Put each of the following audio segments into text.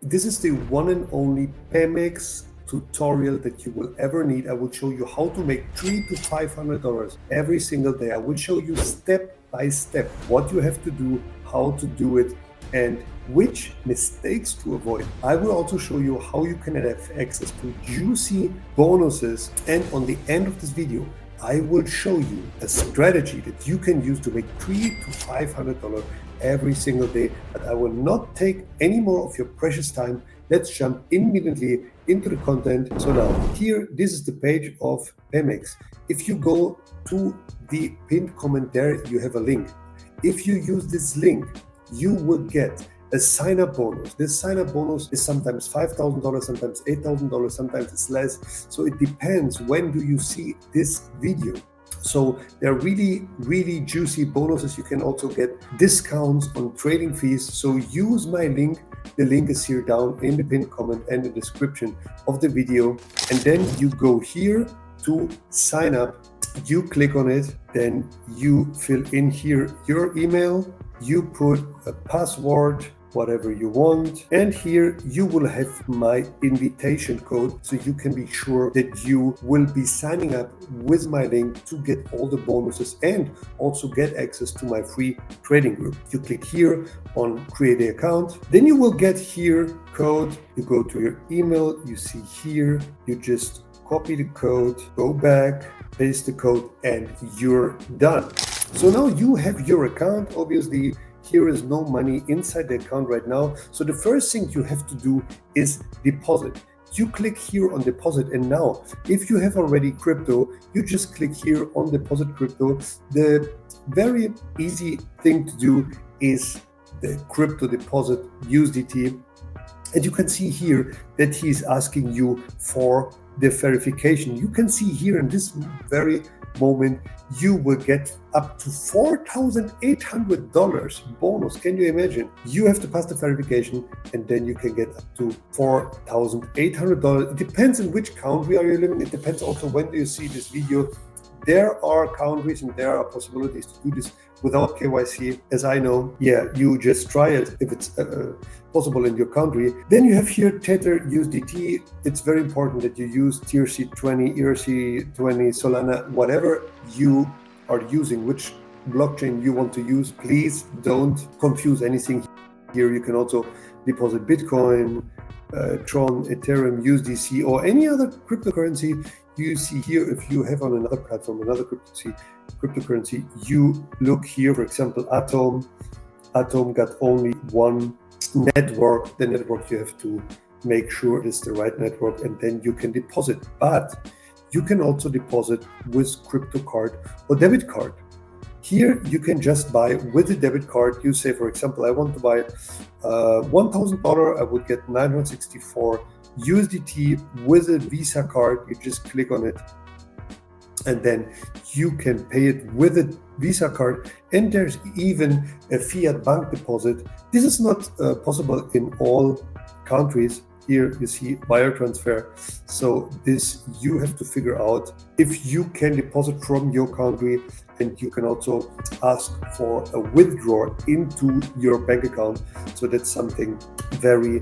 This is the one and only Phemex tutorial that you will ever need. I will show you how to make $300 to $500 every single day. I will show you step by step what you have to do, how to do it, and which mistakes to avoid. I will also show you how you can have access to juicy bonuses, and on the end of this video I will show you a strategy that you can use to make $300 to $500 every single day. But I will not take any more of your precious time. Let's jump immediately into the content. So now here, this is the page of Phemex. If you go to the pinned comment there, you have a link. If you use this link, you will get a sign-up bonus. This sign-up bonus is sometimes $5,000, sometimes $8,000, sometimes it's less. So it depends when do you see this video. So there are really juicy bonuses. You can also get discounts on trading fees. So use my link. The link is here down in the pinned comment and the description of the video. And then you go here to sign up. You click on it, then you fill in here your email. You put a password, whatever you want, and here you will have my invitation code, so you can be sure that you will be signing up with my link to get all the bonuses and also get access to my free trading group. You click here on create an account, then you will get here code. You go to your email, you see here, you just copy the code, go back, paste the code, and you're done. So now you have your account. Obviously, here is no money inside the account right now. So the first thing you have to do is deposit. You click here on deposit, and now if you have already crypto, you just click here on deposit crypto. The very easy thing to do is the crypto deposit USDT. And you can see here that he's asking you for the verification. You can see here in this very moment, you will get up to $4,800 bonus. Can you imagine? You have to pass the verification, and then you can get up to $4,800. It depends on which country are you living. It depends also when do you see this video. There are countries and there are possibilities to do this without KYC. As I know, you just try it if it's possible in your country. Then you have here Tether USDT. It's very important that you use TRC20, ERC20, Solana, whatever you are using, which blockchain you want to use. Please don't confuse anything here. You can also deposit Bitcoin, Tron, Ethereum, USDC, or any other cryptocurrency you see here. If you have on another platform, another cryptocurrency, you look here, for example, Atom got only one network. The network you have to make sure it's the right network, and then you can deposit. But you can also deposit with crypto card or debit card. Here you can just buy with a debit card. You say, for example, I want to buy $1,000. I would get 964 USDT with a Visa card. You just click on it, and then you can pay it with a Visa card. And there's even a Fiat bank deposit. This is not possible in all countries. Here you see wire transfer. So this you have to figure out if you can deposit from your country, and you can also ask for a withdrawal into your bank account. So that's something very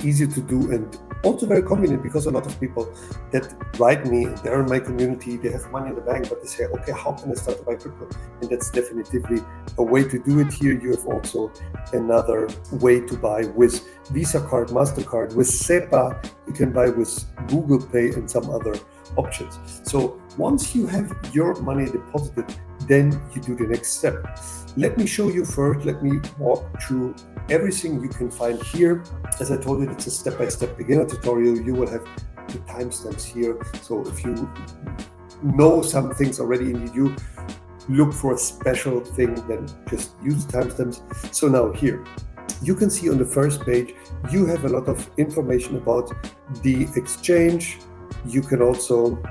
easy to do, and also very convenient, because a lot of people that write me, they're in my community, they have money in the bank, but they say, okay, how can I start to buy crypto? And that's definitively a way to do it. Here you have also another way to buy with Visa card, MasterCard, with SEPA. You can buy with Google Pay and some other options. So once you have your money deposited, then you do the next step. Let me show you first. Let me walk through everything you can find here. As I told you, it's a step-by-step beginner tutorial. You will have the timestamps here. So if you know some things already and you look for a special thing, then just use the timestamps. So now here, you can see on the first page, you have a lot of information about the exchange. You can also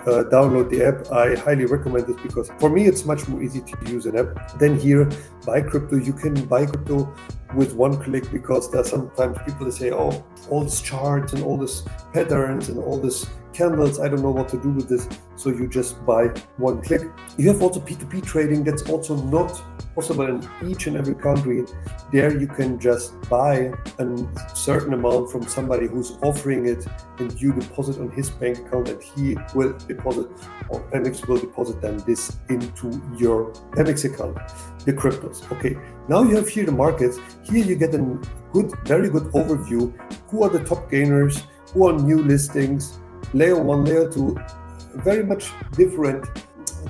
download the app. I highly recommend it, because for me it's much more easy to use an app. Then here, buy crypto. You can buy crypto with one click, because there are sometimes people that say, oh, all these charts and all these patterns and all this candles. I don't know what to do with this. So you just buy one click. You have also P2P trading. That's also not possible in each and every country. There you can just buy a certain amount from somebody who's offering it, and you deposit on his bank account, and he will deposit, or Phemex will deposit then this into your Phemex account, the cryptos. Okay, now you have here the markets. Here you get a very good overview. Who are the top gainers? Who are new listings? Layer 1, layer 2, very much different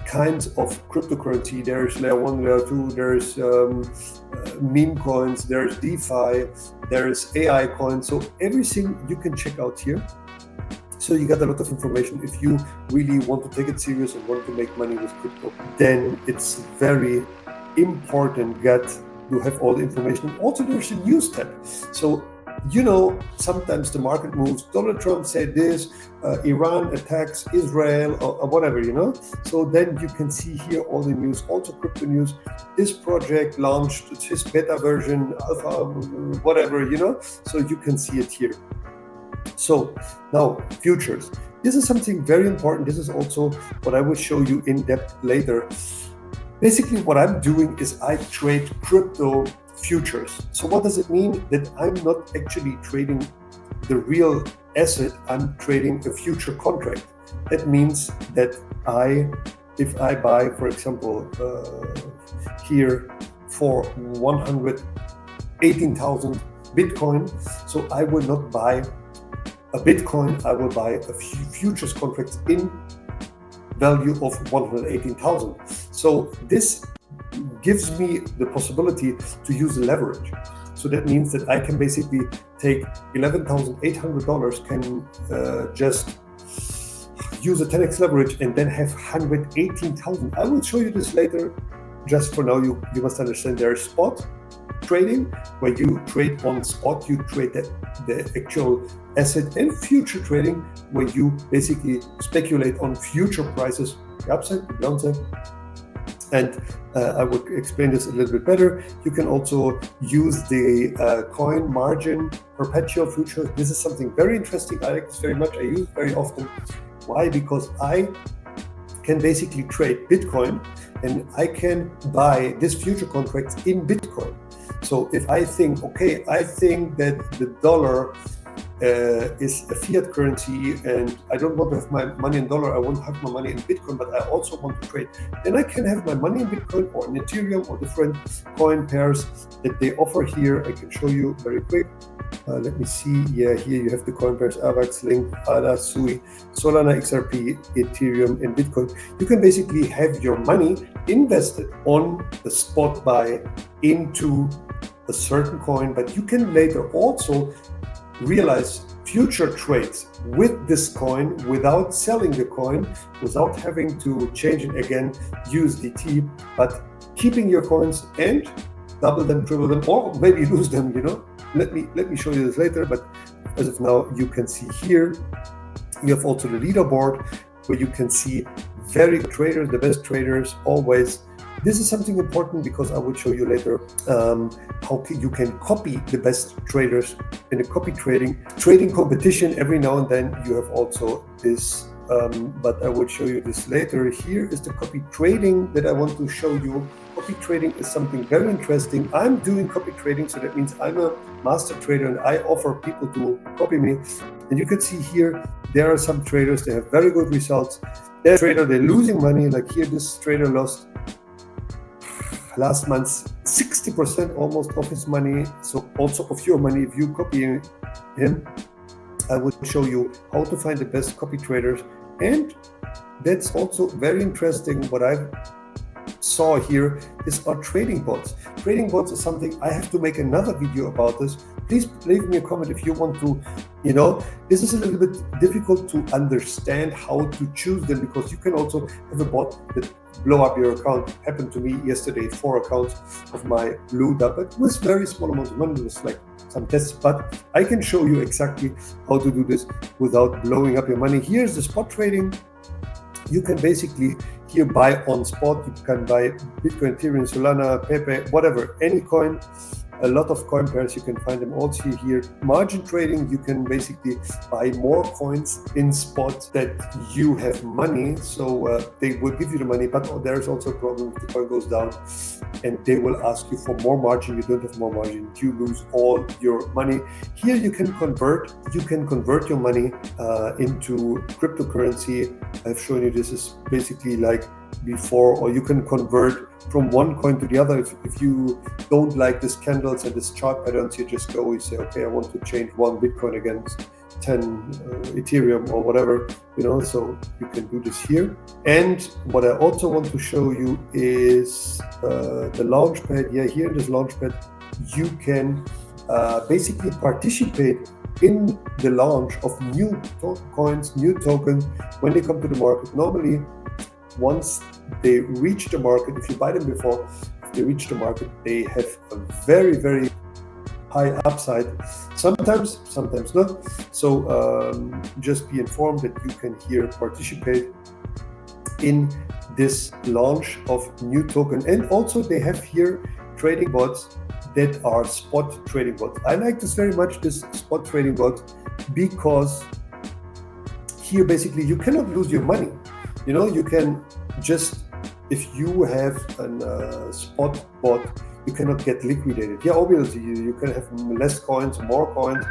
kinds of cryptocurrency. There's layer 1, layer 2, there's meme coins, there's DeFi, there's AI coins. So everything you can check out here. So you get a lot of information. If you really want to take it serious and want to make money with crypto, then it's very important to have all the information. Also, there's a news tab. So sometimes the market moves. Donald Trump said this, Iran attacks Israel, or whatever, So then you can see here all the news, also crypto news. This project launched its beta version, alpha, whatever, So you can see it here. So now, futures. This is something very important. This is also what I will show you in depth later. Basically, what I'm doing is I trade crypto futures. So what does it mean? That I'm not actually trading the real asset, I'm trading a future contract. That means that if I buy, for example, here for 118,000 Bitcoin, so I will not buy a Bitcoin, I will buy a futures contract in value of 118,000. So this gives me the possibility to use leverage. So that means that I can basically take $11,800, can just use a 10x leverage and then have 118,000. I will show you this later. Just for now, you must understand there's spot trading, where you trade on spot, you trade the actual asset, and future trading, where you basically speculate on future prices, the upside, the downside. And I will explain this a little bit better. You can also use the coin margin perpetual futures. This is something very interesting. I like this very much. I use it very often. Why? Because I can basically trade Bitcoin, and I can buy this future contracts in Bitcoin. So if I think, I think that the dollar is a fiat currency, and I don't want to have my money in dollar, I want to have my money in Bitcoin, but I also want to trade, then I can have my money in Bitcoin or in Ethereum or different coin pairs that they offer here. I can show you very quick. Let me see. Yeah, here you have the coin pairs: AVAX, Link, ADA, SUI, Solana, XRP, Ethereum, and Bitcoin. You can basically have your money invested on the spot buy into a certain coin, but you can later also realize future trades with this coin without selling the coin, without having to change it again, USDT, but keeping your coins and double them, triple them, or maybe lose them, Let me show you this later, but as of now, you can see here, you have also the leaderboard, where you can see very good traders, the best traders always. This is something important because I will show you later how you can copy the best traders in a copy trading competition. Every now and then you have also this, but I will show you this later. Here is the copy trading that I want to show you. Copy trading is something very interesting. I'm doing copy trading, so that means I'm a master trader and I offer people to copy me. And you can see here, there are some traders, they have very good results. There's a trader, they're losing money. Like here, this trader lost last month 60% almost of his money, so also of your money if you copy him. I will show you how to find the best copy traders, and that's also very interesting. What I saw here is our trading bots. Trading bots is something I have to make another video about this. Please leave me a comment if you want to. This is a little bit difficult to understand how to choose them, because you can also have a bot that blow up your account. Happened to me yesterday. 4 accounts of my blew up. It was very small amount of money. It was like some tests, but I can show you exactly how to do this without blowing up your money. Here's the spot trading. You can basically here buy on spot. You can buy Bitcoin, Ethereum, Solana, Pepe, whatever, any coin. a lot of coin pairs. You can find them also here. Margin trading, you can basically buy more coins in spot that you have money, so they will give you the money, but there's also a problem if the coin goes down and they will ask you for more margin. You don't have more margin, you lose all your money. Here you can convert your money into cryptocurrency. I've shown you this is basically like before, or you can convert from one coin to the other. If you don't like this candles and this chart patterns, you just go, you say, okay, I want to change 1 Bitcoin against 10 Ethereum or whatever, so you can do this here. And what I also want to show you is the Launchpad. Yeah, here in this Launchpad, you can basically participate in the launch of new coins, new tokens when they come to the market. Normally, once they reach the market, if you buy them before, if they reach the market, they have a very, very high upside, sometimes not. So just be informed that you can here participate in this launch of new token. And also they have here trading bots that are spot trading bots. I like this very much, this spot trading bot, because here basically you cannot lose your money. You can just, if you have a spot bot, you cannot get liquidated. Yeah, obviously you can have less coins, more coins,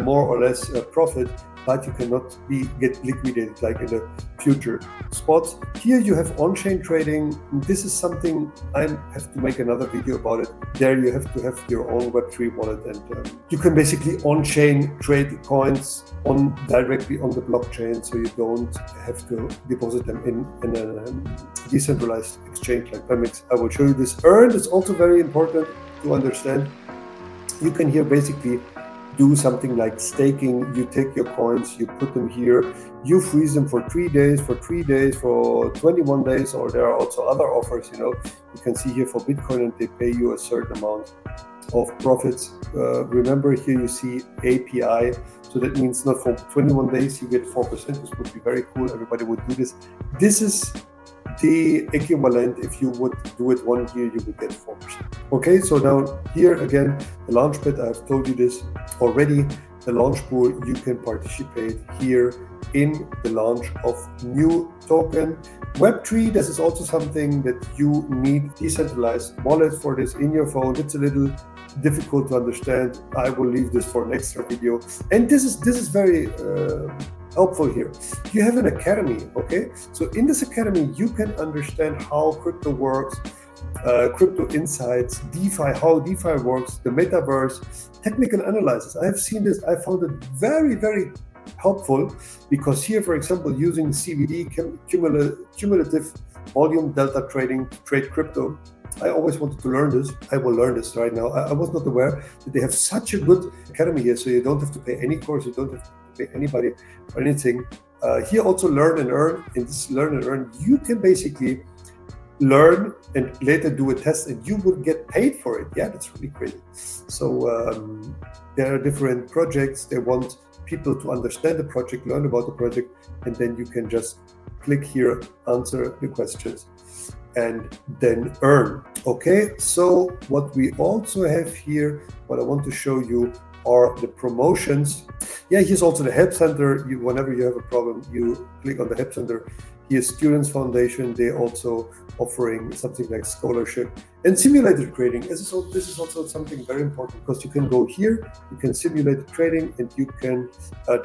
more or less profit, but you cannot get liquidated like in the future spots. Here you have on-chain trading. This is something I have to make another video about it. There you have to have your own Web3 wallet, and you can basically on-chain trade coins directly on the blockchain, so you don't have to deposit them in a decentralized exchange like Phemex. I will show you this. Earn is also very important to understand. You can here basically do something like staking. You take your coins, you put them here, you freeze them for 3 days, for 21 days, or there are also other offers. You can see here for Bitcoin, and they pay you a certain amount of profits. Remember here you see API, so that means not for 21 days you get 4%. This would be very cool. Everybody would do this. This is the equivalent. If you would do it 1 year, you would get 4%. Okay, so now here again, the Launchpad, I've told you this already. The launch pool, you can participate here in the launch of new token. Web3, this is also something that you need decentralized wallet for this in your phone. It's a little difficult to understand. I will leave this for an extra video. And this is very helpful here. You have an academy, okay? So in this academy, you can understand how crypto works, crypto insights, DeFi, how DeFi works, the metaverse, technical analysis. I have seen this. I found it very, very helpful, because here, for example, using CVD, cumulative volume delta trading to trade crypto, I always wanted to learn this. I will learn this right now. I was not aware that they have such a good academy here, so you don't have to pay any course, you don't have to pay anybody or anything. Here also learn and earn. In this learn and earn, you can basically learn and later do a test, and you will get paid for it. Yeah, that's really crazy. So there are different projects. They want people to understand the project, learn about the project, and then you can just click here, answer the questions, and then earn. Okay, so what we also have here, what I want to show you are the promotions. Yeah, here's also the help center. Whenever you have a problem, you click on the help center. Here's Students Foundation. They also offering something like scholarship and simulated trading. This is also something very important, because you can go here, you can simulate trading, and you can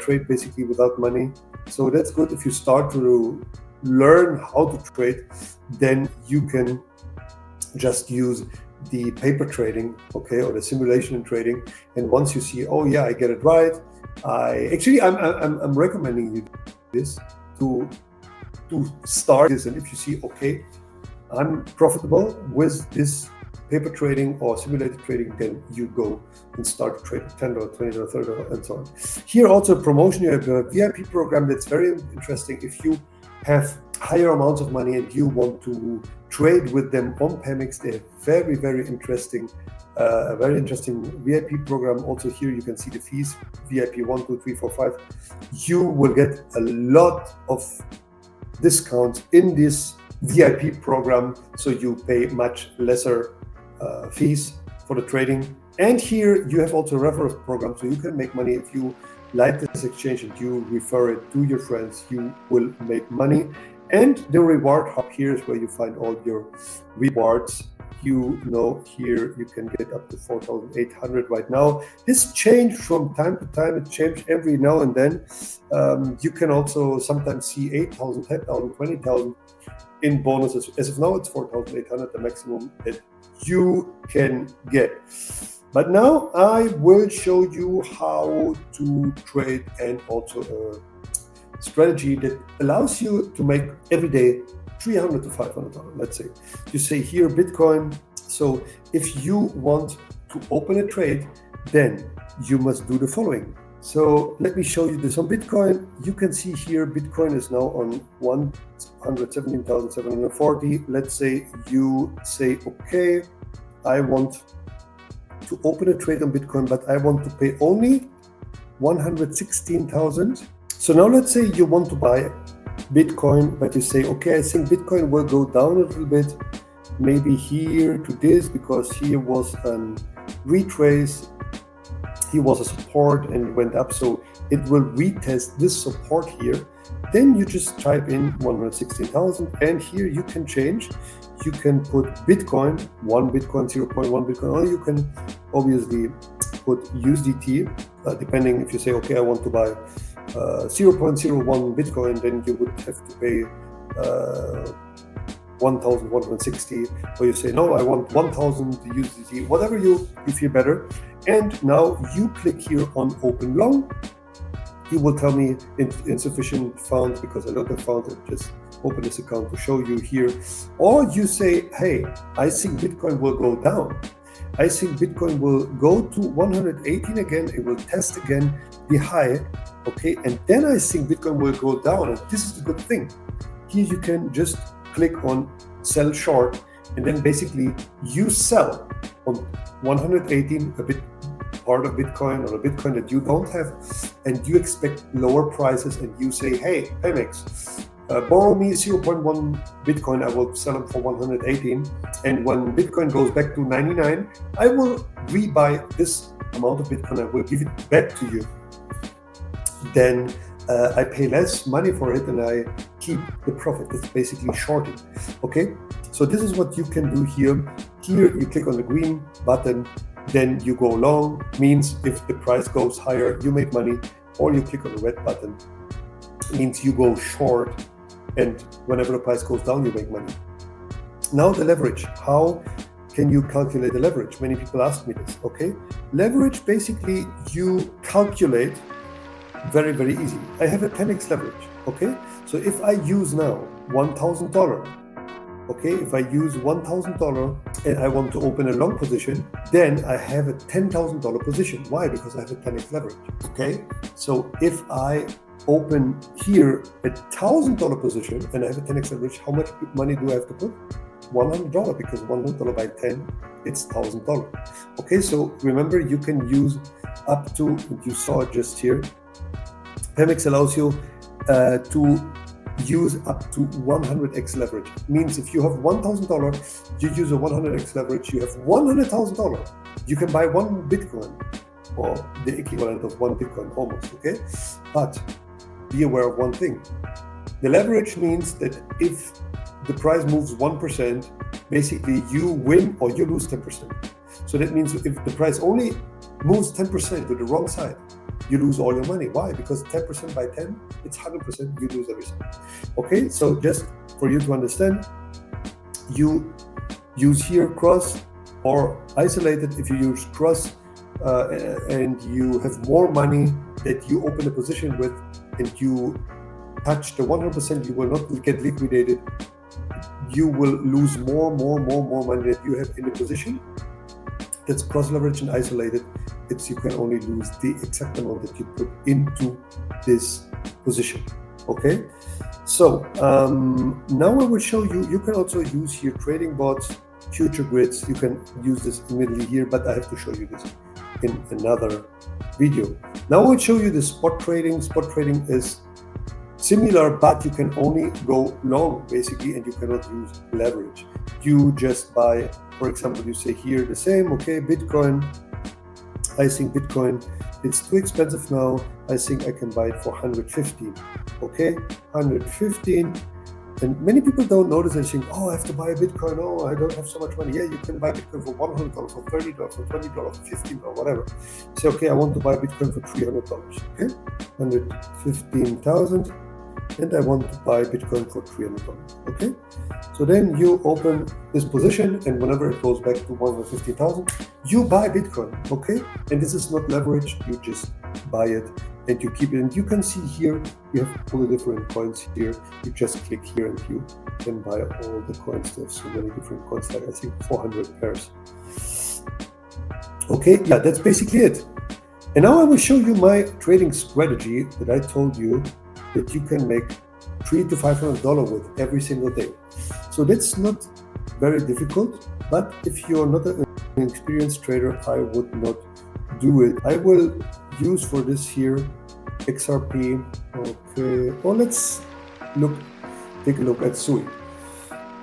trade basically without money. So that's good. If you start to learn how to trade, then you can just use the paper trading, okay, or the simulation trading. And once you see, oh yeah, I get it right, I'm recommending you this to start this. And if you see, okay, I'm profitable with this paper trading or simulated trading, then you go and start to trade $10, $20, $30, and so on. Here also promotion, you have a VIP program that's very interesting. If you have higher amounts of money and you want to trade with them on Phemex, they have very, very interesting, a very interesting VIP program. Also here you can see the fees, VIP 1, 2, 3, 4, 5. You will get a lot of discounts in this VIP program, so you pay much lesser fees for the trading. And here you have also a referral program, so you can make money. If you like this exchange and you refer it to your friends, you will make money. And the reward hub here is where you find all your rewards. You know, here you can get up to 4,800 right now. This changed from time to time. It changed every now and then. You can also sometimes see 8,000, 10,000, 20,000 in bonuses. As of now, it's 4,800, the maximum that you can get. But now I will show you how to trade, and also a strategy that allows you to make every day $300 to $500. Let's say you say here Bitcoin. So if you want to open a trade, then you must do the following. So let me show you this on Bitcoin. You can see here Bitcoin is now on 117,740. Let's say you say, okay, I want to open a trade on Bitcoin, but I want to pay only 116,000. So now let's say you want to buy Bitcoin, but you say, okay, I think Bitcoin will go down a little bit, maybe here to this, because here was a retrace, here was a support and went up, so it will retest this support here. Then you just type in 116,000, and here you can change. You can put Bitcoin, 1 Bitcoin, 0.1 Bitcoin, or you can obviously put USDT, depending. If you say, okay, I want to buy 0.01 Bitcoin, then you would have to pay 1,160, or you say, no, I want 1,000 USDT, whatever you feel better. And now you click here on open long. He will tell me insufficient funds because I don't have funds. I just open this account to show you here. Or you say, hey, I think Bitcoin will go down. I think Bitcoin will go to 118 again. It will test again the high. Okay, and then I think Bitcoin will go down. And this is the good thing. Here you can just click on sell short, and then basically you sell on 118 a bit part of Bitcoin, or a Bitcoin that you don't have, and you expect lower prices, and you say, hey, Phemex, borrow me 0.1 Bitcoin, I will sell them for 118, and when Bitcoin goes back to 99, I will rebuy this amount of Bitcoin, I will give it back to you. Then I pay less money for it and I keep the profit. It's basically shorting. Okay, so this is what you can do here. Here you click on the green button, then you go long, means if the price goes higher, you make money, or you click on the red button, means you go short, and whenever the price goes down, you make money. Now the leverage, how can you calculate the leverage? Many people ask me this, okay? Leverage, basically you calculate very, very easy. I have a 10x leverage, okay? So if I use now $1,000, okay, if I use $1,000 and I want to open a long position, then I have a $10,000 position. Why? Because I have a 10x leverage, okay? So if I open here a $1,000 position and I have a 10x leverage, how much money do I have to put? $100, because $100 by 10, it's $1,000. Okay, so remember, you can use up to, you saw it just here, Phemex allows you to use up to 100x leverage. Means if you have $1,000, you use a 100x leverage, you have $100,000. You can buy one Bitcoin, or the equivalent of one Bitcoin almost, okay? But be aware of one thing. The leverage means that if the price moves 1%, basically you win or you lose 10%. So that means if the price only moves 10% to the wrong side, you lose all your money. Why? Because 10% by 10, it's 100%, you lose everything. Okay, so just for you to understand, you use here cross or isolated. If you use cross and you have more money that you open a position with and you touch the 100%, you will not get liquidated. You will lose more money that you have in the position. That's cross leverage and isolated. It's you can only lose the exact amount that you put into this position. Okay, so now I will show you. You can also use here trading bots, future grids. You can use this immediately here, but I have to show you this in another video. Now I will show you the spot trading. Spot trading is similar, but you can only go long basically, and you cannot use leverage. You just buy, for example, you say here the same, okay, Bitcoin, I think Bitcoin, it's too expensive now. I think I can buy it for 115. Okay, 115. And many people don't notice. They think, oh, I have to buy a Bitcoin. Oh, I don't have so much money. Yeah, you can buy Bitcoin for $100, for $30, for $20, for $15, whatever. You say, okay, I want to buy Bitcoin for $300. Okay, 115,000, and I want to buy Bitcoin for $300. Okay, so then you open this position, and whenever it goes back to 150,000, you buy Bitcoin. Okay, and this is not leveraged. You just buy it and you keep it. And you can see here, you have all the different coins here. You just click here and you can buy all the coins. There's so many different coins, like I think 400 pairs. Okay, yeah, that's basically it. And now I will show you my trading strategy that I told you that you can make $300 to $500 with every single day. So that's not very difficult, but if you're not an experienced trader, I would not do it. I will use for this here XRP. Okay, well, let's take a look at SUI.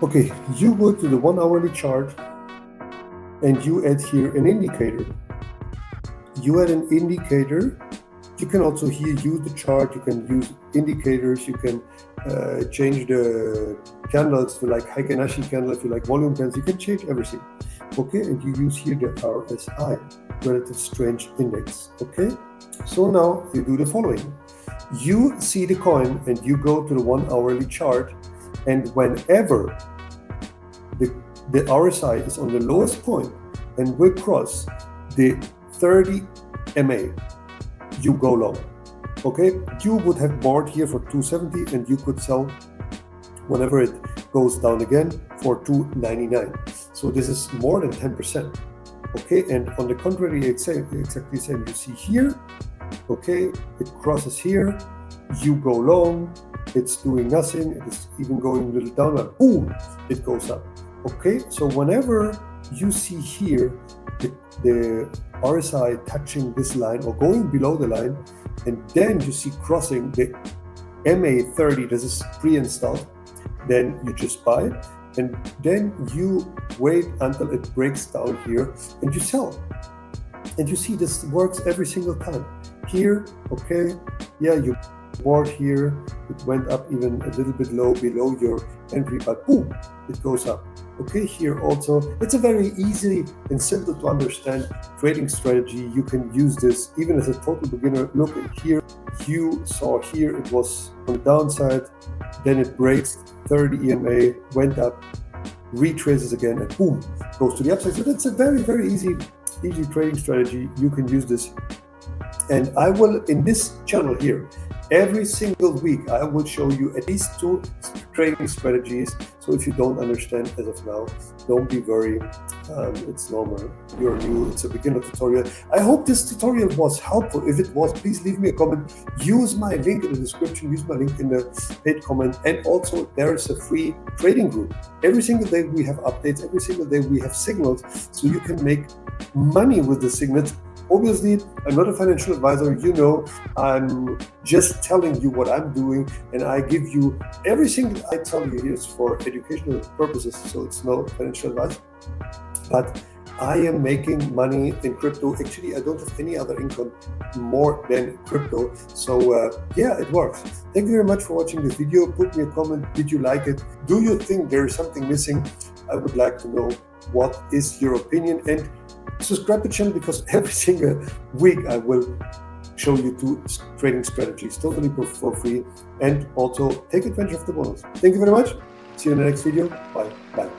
Okay, you go to the 1 hourly chart and you add here an indicator. You add an indicator. You can also here use the chart. You can use indicators. You can change the candles to like Heiken-Ashi candle. If you like volume candles, you can change everything. Okay, and you use here the RSI, Relative Strength Index. Okay, so now you do the following. You see the coin and you go to the 1 hourly chart, and whenever the RSI is on the lowest point and will cross the 30 MA, you go long. Okay, you would have bought here for 270 and you could sell whenever it goes down again for 299. So this is more than 10%. Okay, and on the contrary, it's exactly the same. You see here, okay, it crosses here, you go long, it's doing nothing, it is even going a little down, and boom, it goes up. Okay, so whenever you see here the RSI touching this line or going below the line, and then you see crossing the MA30, this is pre-installed, then you just buy it, and then you wait until it breaks down here and you sell. And you see this works every single time. Here, okay, yeah, you bought here, it went up even a little bit low below your entry, but boom, it goes up. Okay, here also, it's a very easy and simple to understand trading strategy. You can use this even as a total beginner. Look at here, you saw here it was on the downside, then it breaks 30 EMA, went up, retraces again, and boom, goes to the upside. So that's a very, very easy trading strategy. You can use this. And I will, in this channel here, every single week, I will show you at least 2 trading strategies. So if you don't understand as of now, don't be worried. It's normal. You're new. It's a beginner tutorial. I hope this tutorial was helpful. If it was, please leave me a comment. Use my link in the description. Use my link in the paid comment. And also, there is a free trading group. Every single day we have updates. Every single day we have signals. So you can make money with the signals. Obviously, I'm not a financial advisor, you know, I'm just telling you what I'm doing, and I give you everything I tell you here is for educational purposes, so it's no financial advice. But I am making money in crypto. Actually, I don't have any other income more than crypto. So yeah, it works. Thank you very much for watching this video. Put me a comment. Did you like it? Do you think there is something missing? I would like to know what is your opinion, and subscribe to the channel because every single week I will show you 2 trading strategies totally for free, and also take advantage of the bonus. Thank you very much. See you in the next video. Bye.